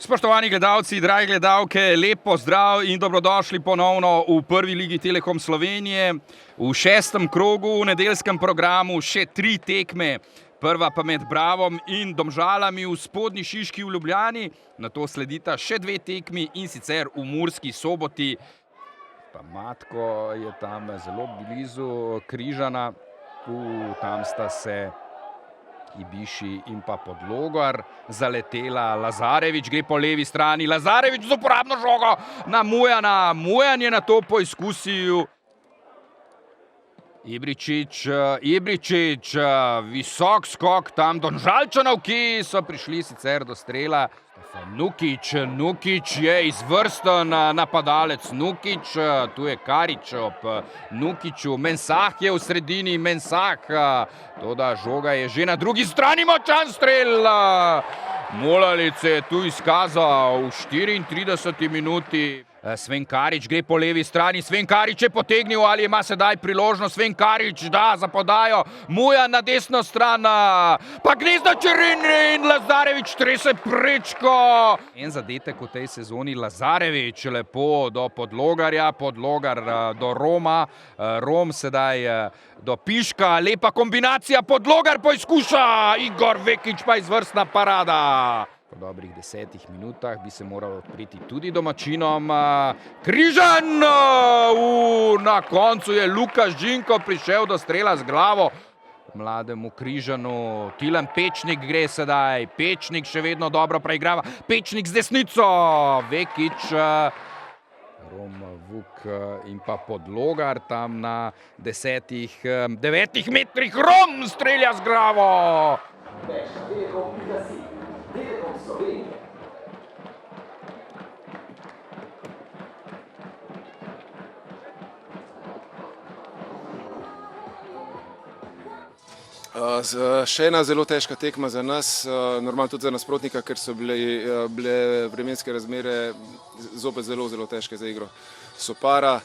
Spoštovani gledalci, dragi gledalke, lep pozdrav in dobrodošli ponovno v prvi ligi Telekom Slovenije. V 6. krogu v nedeljskem programu še 3 tekme. Prva pa med Bravom in Domžalami v Spodnji Šiški v Ljubljani. Nato sledita še 2 tekmi in sicer v Murski Soboti. Pa Matko je tam zelo blizu Križana. Tam sta se Ibiši in pa Podlogar zaletela. Lazarevič gre po levi strani. Lazarevič z uporabno žogo na Mujana. Mujan je na to poizkusil. Ibričič, visok skok tam Domžalčanov, ki so prišli sicer do strela. Nukić je izvrsten napadalec. Nukić, tu je Karič ob Nukiću. Mensah je v sredini, Mensah. Toda žoga je že na drugi strani, močan strel. Molalic je tu izkazal v 34 minuti. Sven Karič gre po levi strani. Sven Karič je potegnil, ali ima sedaj priložnost. Sven Karič da za podajo. Mujan na desno stran. Pa Gnezdo Čerin in Lazarevič trese prečko. En zadetek v tej sezoni. Lazarevič lepo do Podlogarja. Podlogar do Roma. Rom sedaj do Piška. Lepa kombinacija. Podlogar poizkuša. Igor Vekić pa izvrstna parada. Po dobrih 10 minutah bi se moral odpreti tudi domačinom. Križan! Na koncu je Lukaš Žinko prišel do strela z glavo. Mlademu Križanu. Tilen Pečnik gre sedaj. Pečnik še vedno dobro preigrava. Pečnik z desnico. Vekić, Rom, Vuk in pa Podlogar tam na 9 metrih. Rom strelja z glavo. Še ena zelo težka tekma za nas, normalno tudi za nasprotnika, ker so bile vremenske razmere zopet zelo težke za igro Sopara.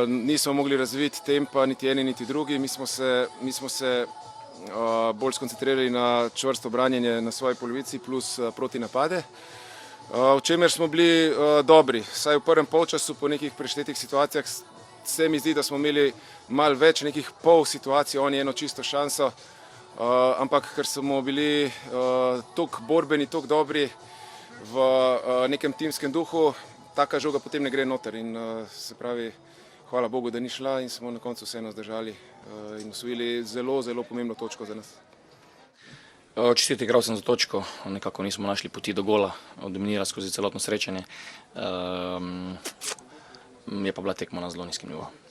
Nismo mogli razviti tempa niti eni niti drugi, mi smo se bolj skoncentrirali na čvrsto branjenje na svoji polovici plus proti napade, v čemer smo bili dobri. Saj v prvem polčasu po nekih preštetih situacijah se mi zdi, da smo imeli malo več nekih pol situacij, oni eno čisto šanso, ampak ker smo bili toliko borbeni, toliko dobri v nekem timskem duhu, taka žoga potem ne gre noter in se pravi, hvala Bogu, da ni šla in smo na koncu vseeno zdržali in osvojili zelo pomembno točko za nas. Čestiti igral sem za točko, nekako nismo našli poti do gola, dominira skozi celotno srečanje. Je pa bila tekma na zelo nizkem nivoju.